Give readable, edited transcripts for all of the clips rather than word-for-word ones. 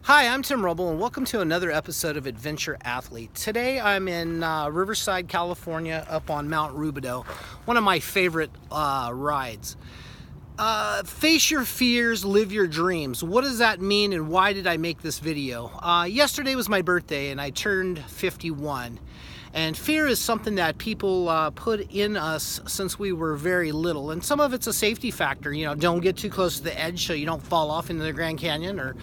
Hi, I'm Tim Rubble, and welcome to another episode of Adventure Athlete. Today I'm in Riverside, California, up on Mount Rubidoux, one of my favorite rides. Face your fears, live your dreams. What does that mean, and why did I make this video? Yesterday was my birthday, and I turned 51. And fear is something that people put in us since we were very little. And some of it's a safety factor. You know, don't get too close to the edge so you don't fall off into the Grand Canyon, or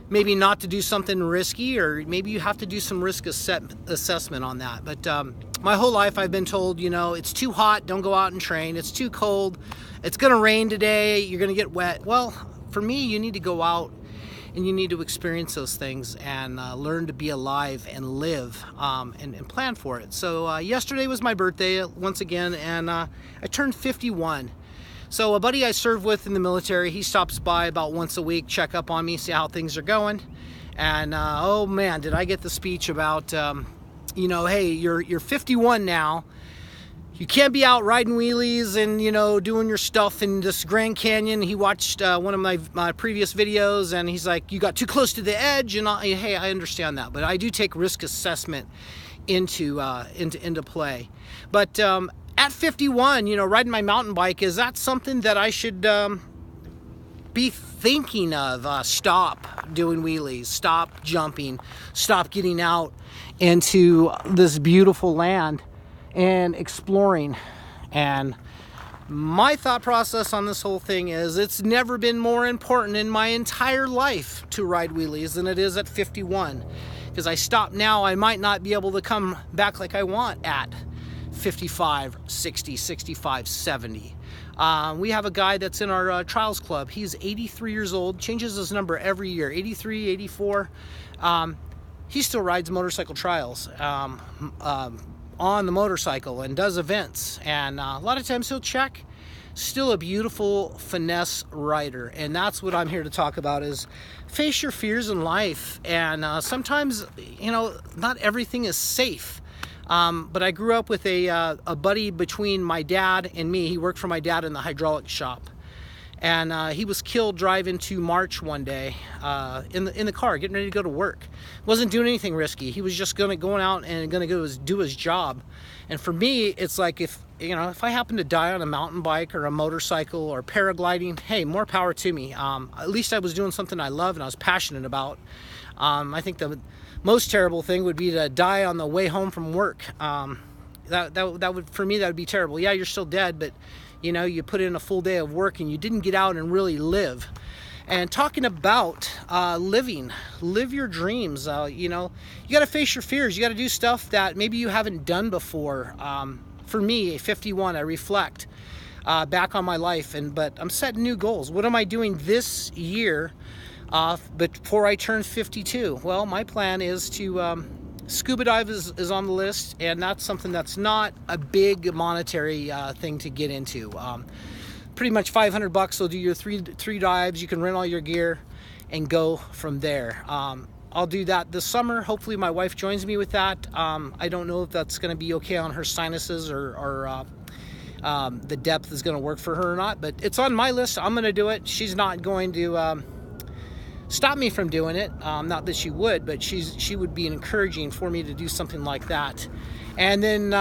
maybe not to do something risky, or maybe you have to do some risk assessment on that. But my whole life I've been told, it's too hot, don't go out and train. It's too cold, it's gonna rain today, you're gonna get wet. Well, for me, you need to go out and you need to experience those things and learn to be alive and live and plan for it. So yesterday was my birthday once again, and I turned 51. So a buddy I serve with in the military, he stops by about once a week, check up on me, see how things are going. And oh man, did I get the speech about, hey, you're 51 now. You can't be out riding wheelies and, doing your stuff in this Grand Canyon. He watched one of my previous videos, and he's like, you got too close to the edge. And hey, I understand that, but I do take risk assessment into play. But at 51, riding my mountain bike, is that something that I should be thinking of? Stop doing wheelies, stop jumping, stop getting out into this beautiful land and exploring. And my thought process on this whole thing is it's never been more important in my entire life to ride wheelies than it is at 51. Because I stop now, I might not be able to come back like I want at 55, 60, 65, 70. We have a guy that's in our trials club. He's 83 years old, changes his number every year, 83, 84. He still rides motorcycle trials on the motorcycle and does events. And a lot of times he'll check. Still a beautiful finesse rider. And that's what I'm here to talk about, is face your fears in life. And sometimes, not everything is safe. But I grew up with a buddy between my dad and me. He worked for my dad in the hydraulic shop. And he was killed driving to March one day in the car, getting ready to go to work. Wasn't doing anything risky. He was just going out and going to do his job. And for me, it's like if I happen to die on a mountain bike or a motorcycle or paragliding, hey, more power to me. At least I was doing something I love and I was passionate about. I think the most terrible thing would be to die on the way home from work. That would, for me, that would be terrible. Yeah, you're still dead, but you put in a full day of work and you didn't get out and really live. And talking about live your dreams. You got to face your fears. You got to do stuff that maybe you haven't done before. For me, at 51, I reflect back on my life, but I'm setting new goals. What am I doing this year before I turn 52? Well, my plan is to scuba dive is on the list, and that's something that's not a big monetary thing to get into. Pretty much $500 will do your three dives. You can rent all your gear and go from there. I'll do that this summer. Hopefully my wife joins me with that. I don't know if that's going to be okay on her sinuses, or the depth is going to work for her or not, but it's on my list. I'm going to do it. She's not going to stop me from doing it. Not that she would, but she would be encouraging for me to do something like that. And then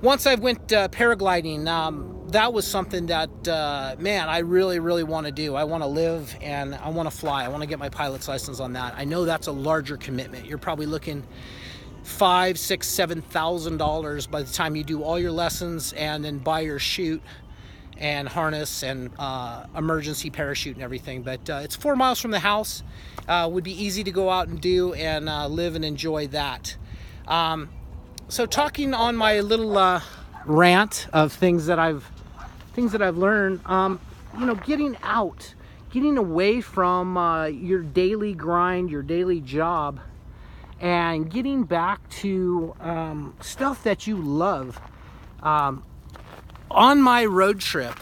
once I went paragliding, that was something that, I really, really want to do. I want to live and I want to fly. I want to get my pilot's license on that. I know that's a larger commitment. You're probably looking $5,000, $6,000, $7,000 by the time you do all your lessons and then buy your chute and harness and emergency parachute and everything. But it's 4 miles from the house. Would be easy to go out and do and live and enjoy that. So talking on my little rant of things that I've learned, getting out, getting away from your daily grind, your daily job, and getting back to stuff that you love. On my road trip,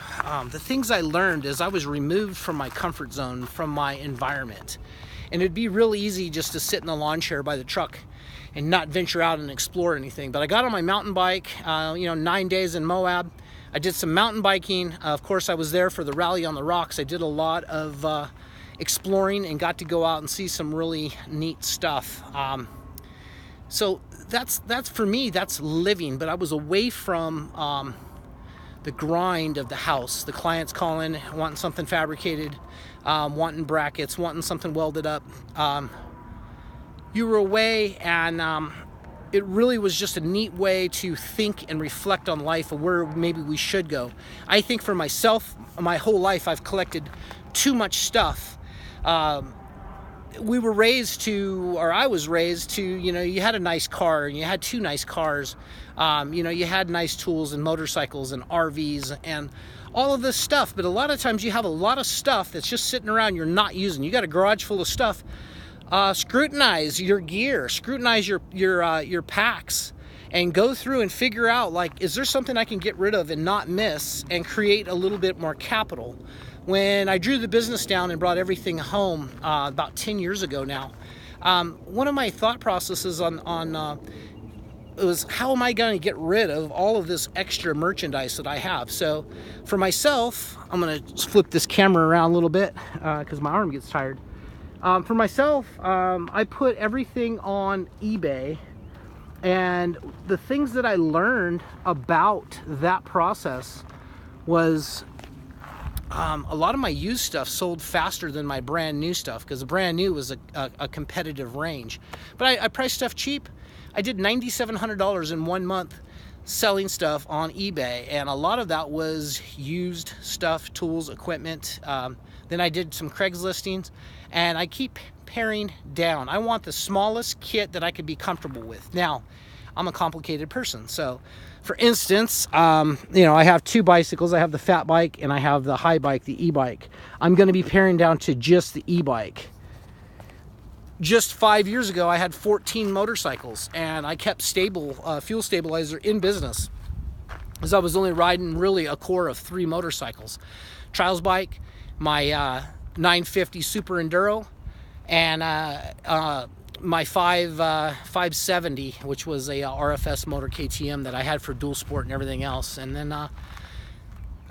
the things I learned is I was removed from my comfort zone, from my environment. And it'd be real easy just to sit in the lawn chair by the truck and not venture out and explore anything. But I got on my mountain bike, 9 days in Moab. I did some mountain biking. Of course, I was there for the Rally on the Rocks. I did a lot of exploring and got to go out and see some really neat stuff. So that's for me, that's living. But I was away from the grind of the house. The clients calling, wanting something fabricated, wanting brackets, wanting something welded up. You were away, and it really was just a neat way to think and reflect on life and where maybe we should go. I think for myself, my whole life, I've collected too much stuff. We were raised to, or I was raised to, you know, you had a nice car and you had two nice cars. You know, you had nice tools and motorcycles and RVs and all of this stuff. But a lot of times you have a lot of stuff that's just sitting around you're not using. You got a garage full of stuff. Scrutinize your gear, scrutinize your packs, and go through and figure out, like, is there something I can get rid of and not miss and create a little bit more capital? When I drew the business down and brought everything home about 10 years ago now, one of my thought processes on it was, how am I going to get rid of all of this extra merchandise that I have? So for myself, I'm going to flip this camera around a little bit because my arm gets tired. For myself, I put everything on eBay, and the things that I learned about that process was a lot of my used stuff sold faster than my brand new stuff, because the brand new was a competitive range. But I priced stuff cheap. I did $9,700 in 1 month selling stuff on eBay, and a lot of that was used stuff, tools, equipment. Then I did some Craigslistings, and I keep paring down. I want the smallest kit that I could be comfortable with. Now, I'm a complicated person, so for instance, you know, I have two bicycles. I have the fat bike and I have the high bike, the e-bike. I'm going to be paring down to just the e-bike. Just 5 years ago, I had 14 motorcycles, and I kept fuel stabilizer in business, because I was only riding really a core of 3 motorcycles. Trials bike, my 950 Super Enduro, and my 570, which was a RFS motor KTM that I had for dual sport and everything else. And then I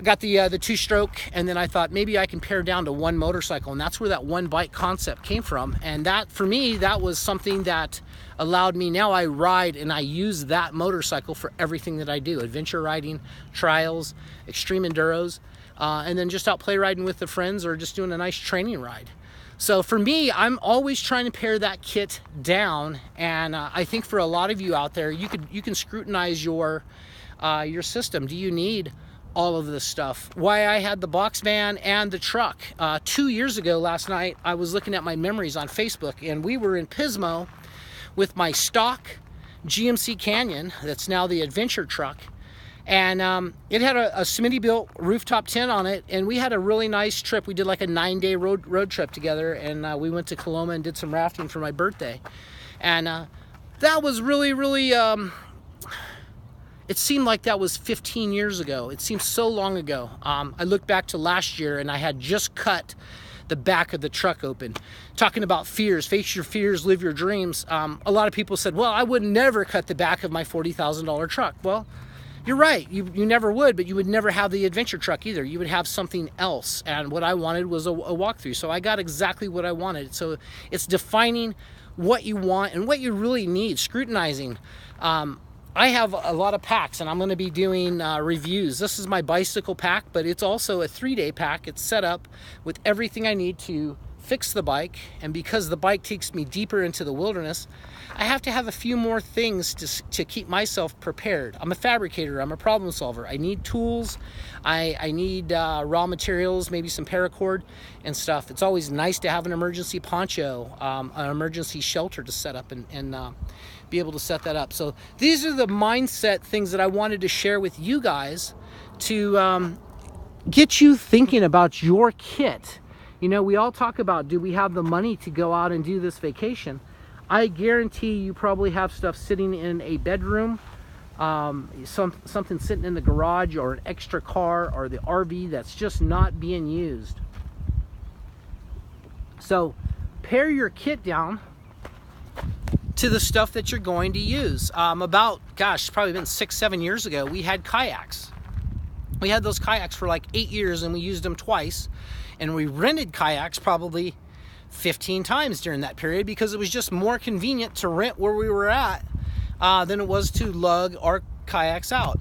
got the 2-stroke, and then I thought maybe I can pare down to 1 motorcycle, and that's where that 1 bike concept came from. And that, for me, that was something that allowed me, now I ride and I use that motorcycle for everything that I do: adventure riding, trials, extreme enduros, and then just out play riding with the friends, or just doing a nice training ride. So for me, I'm always trying to pare that kit down, and I think for a lot of you out there, you can scrutinize your system. Do you need all of this stuff? Why I had the box van and the truck. 2 years ago last night, I was looking at my memories on Facebook, and we were in Pismo with my stock GMC Canyon, that's now the adventure truck. And it had a Smitty-built rooftop tent on it, and we had a really nice trip. We did like a 9-day road trip together, and we went to Coloma and did some rafting for my birthday. And that was really, really, it seemed like that was 15 years ago. It seems so long ago. I look back to last year, and I had just cut the back of the truck open. Talking about fears, face your fears, live your dreams. A lot of people said, well, I would never cut the back of my $40,000 truck. Well, you're right, you never would, but you would never have the adventure truck either. You would have something else, and what I wanted was a walkthrough. So I got exactly what I wanted. So it's defining what you want and what you really need, scrutinizing. I have a lot of packs, and I'm going to be doing reviews. This is my bicycle pack, but it's also a 3-day pack. It's set up with everything I need to fix the bike, and because the bike takes me deeper into the wilderness, I have to have a few more things to keep myself prepared. I'm a fabricator, I'm a problem solver. I need tools, I need raw materials, maybe some paracord and stuff. It's always nice to have an emergency poncho, an emergency shelter to set up and be able to set that up. So these are the mindset things that I wanted to share with you guys to get you thinking about your kit. You know, we all talk about, do we have the money to go out and do this vacation? I guarantee you probably have stuff sitting in a bedroom, something sitting in the garage, or an extra car, or the RV that's just not being used. So pare your kit down to the stuff that you're going to use. About, gosh, probably been 6-7 years ago, we had kayaks. We had those kayaks for like 8 years, and we used them twice, and we rented kayaks probably 15 times during that period, because it was just more convenient to rent where we were at than it was to lug our kayaks out.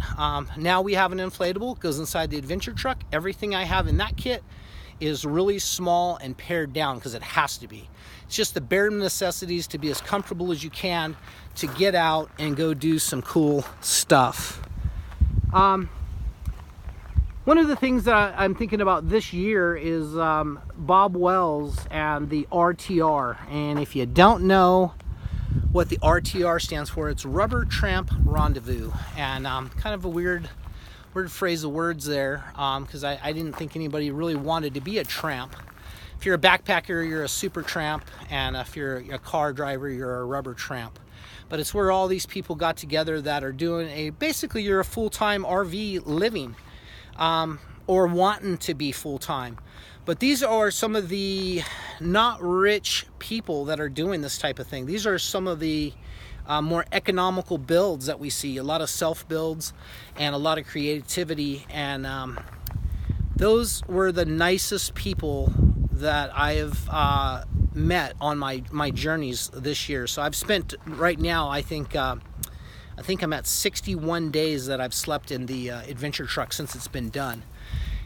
Now we have an inflatable, goes inside the adventure truck. Everything I have in that kit is really small and pared down, because it has to be. It's just the bare necessities to be as comfortable as you can to get out and go do some cool stuff. One of the things that I'm thinking about this year is Bob Wells and the RTR. And if you don't know what the RTR stands for, it's Rubber Tramp Rendezvous. And kind of a weird phrase of words there, because I didn't think anybody really wanted to be a tramp. If you're a backpacker, you're a super tramp, and if you're a car driver, you're a rubber tramp. But it's where all these people got together that are doing basically you're a full-time RV living, or wanting to be full-time. But these are some of the not rich people that are doing this type of thing. These are some of the more economical builds that we see, a lot of self-builds and a lot of creativity, and those were the nicest people that I have met on my journeys this year. So I've spent, right now, I think I'm at 61 days that I've slept in the adventure truck since it's been done.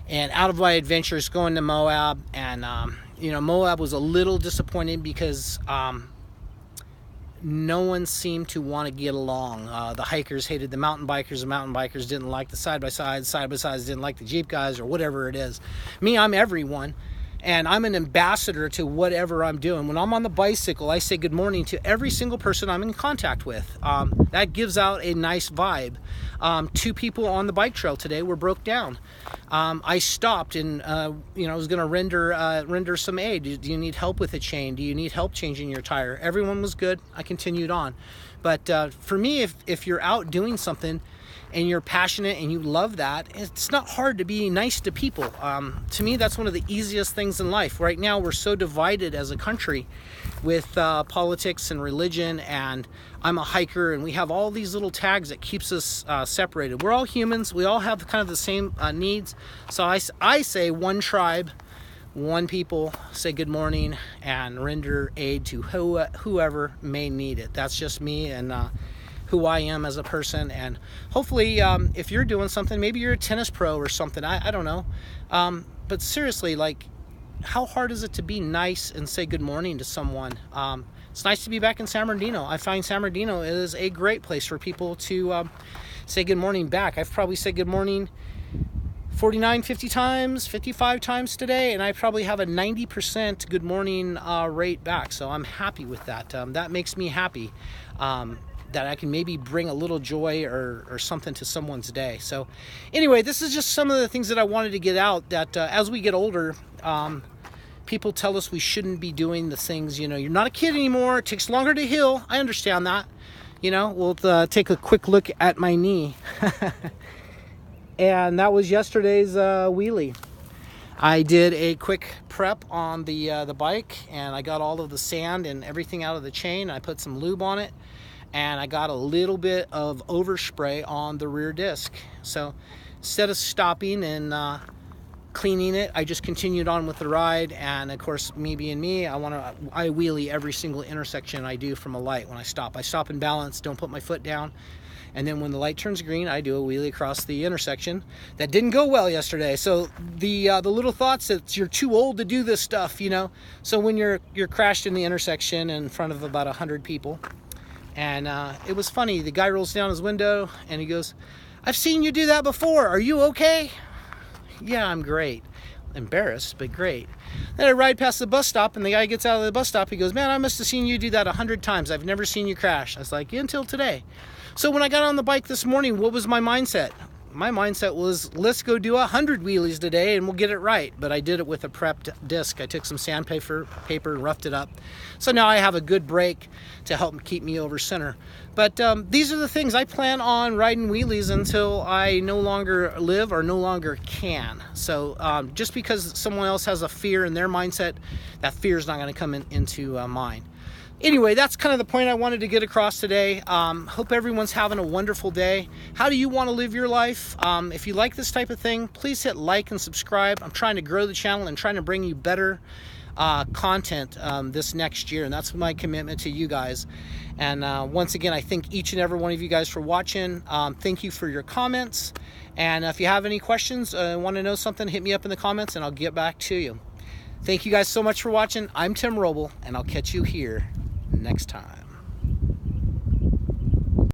And out of my adventures, going to Moab, and Moab was a little disappointing because no one seemed to want to get along. The hikers hated the mountain bikers didn't like the side-by-sides didn't like the Jeep guys, or whatever it is. Me, I'm everyone, and I'm an ambassador to whatever I'm doing. When I'm on the bicycle, I say good morning to every single person I'm in contact with. That gives out a nice vibe. 2 people on the bike trail today were broke down. I stopped and I was going to render some aid. Do you need help with a chain? Do you need help changing your tire? Everyone was good. I continued on. But for me, if you're out doing something and you're passionate and you love that, it's not hard to be nice to people. To me, that's one of the easiest things in life. Right now, we're so divided as a country with politics and religion, and I'm a hiker, and we have all these little tags that keeps us separated. We're all humans. We all have kind of the same needs. So I say one tribe, one people, say good morning, and render aid to whoever may need it. That's just me and who I am as a person. And hopefully, if you're doing something, maybe you're a tennis pro or something, I don't know. But seriously, like, how hard is it to be nice and say good morning to someone? It's nice to be back in San Bernardino. I find San Bernardino is a great place for people to say good morning back. I've probably said good morning 49, 50 times, 55 times today, and I probably have a 90% good morning rate back. So I'm happy with that. That makes me happy. That I can maybe bring a little joy or something to someone's day. So anyway, this is just some of the things that I wanted to get out, that as we get older, people tell us we shouldn't be doing the things, you're not a kid anymore, it takes longer to heal. I understand that. We'll take a quick look at my knee. And that was yesterday's wheelie. I did a quick prep on the bike, and I got all of the sand and everything out of the chain. I put some lube on it, and I got a little bit of overspray on the rear disc. So instead of stopping and cleaning it, I just continued on with the ride. And of course, me being me, I wheelie every single intersection I do from a light. When I stop and balance, don't put my foot down. And then when the light turns green, I do a wheelie across the intersection. That didn't go well yesterday. So the little thoughts that you're too old to do this stuff, So when you're crashed in the intersection in front of about 100 people, and it was funny. The guy rolls down his window and he goes, "I've seen you do that before. Are you okay?" Yeah, I'm great. Embarrassed, but great. Then I ride past the bus stop, and the guy gets out of the bus stop. He goes, "Man, I must have seen you do that 100 times. I've never seen you crash." I was like, "Until today." So when I got on the bike this morning, what was my mindset? My mindset was, let's go do 100 wheelies today and we'll get it right. But I did it with a prepped disc. I took some sandpaper and roughed it up. So now I have a good brake to help keep me over center. But these are the things I plan on riding wheelies until I no longer live or no longer can. So just because someone else has a fear in their mindset, that fear is not going to come into mine. Anyway, that's kind of the point I wanted to get across today. Hope everyone's having a wonderful day. How do you want to live your life? If you like this type of thing, please hit like and subscribe. I'm trying to grow the channel and trying to bring you better content this next year, and that's my commitment to you guys. And once again, I thank each and every one of you guys for watching. Thank you for your comments, and if you have any questions, want to know something, hit me up in the comments and I'll get back to you. Thank you guys so much for watching. I'm Tim Roble, and I'll catch you here next time.